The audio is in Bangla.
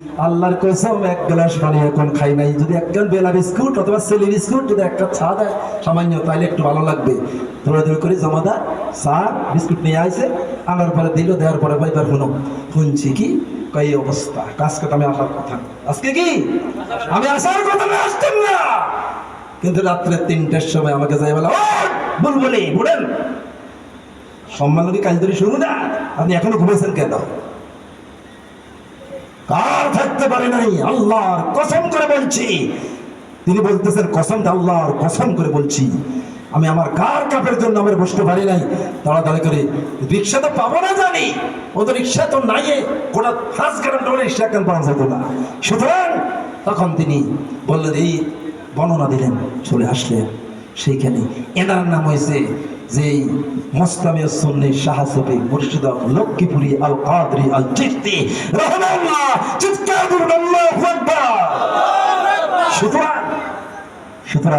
আল্লাহর কসম এক গ্লাস পানি এখন খাই নাই, যদি এক গ্লাস বেলা বিস্কুট অথবা সেলি বিস্কুট যদি একটা চা দেয় সামান্য, তাইলে একটু ভালো লাগবে। দৌড়াদৌড়ি করে জমাদার চা বিস্কুট নিয়ে আসে, আনার পরে দিল, দেওয়ার পরে ভাই তার শুনছি কি এই অবস্থা, আজকে তো আমি আসার কথা, আজকে কি আমি আসার কথা না, আসতেন না। কিন্তু রাত্রে 3টার সময় আমাকে যাই বলে বুলবুলি বুড়েন সম্মান কি কাজ ধরে শুরু না, আপনি এখনো ঘুমেছেন কেন? কার থাকতে পারে নাই, আল্লাহর কসম করে বলছি। তিনি বলতেছেন কসমটা আল্লাহর কসম করে বলছি, আমি আমার কার কাপের জন্য আমার বসতে পারি নাই। তাড়াতাড়ি করে রিক্সা তো পাবো না জানি, ও তো রিক্সা তো নাই, গোটা 5 ঘন্টা হলে রিক্সা কেন পাওয়া যেত না। সুতরাং তখন তিনি বললেন, এই বর্ণনা দিলেন, চলে আসলেন সেইখানে। এনার নাম হয়েছে যে মুসলামিয়া সুন্নি শাহ সুফি মুর্শিদ লক্ষ্মীপুরি আল কাদরি আল চিশতি রাহমাহুল্লাহ। চিৎকার করুন আল্লাহু আকবার। সুতরাং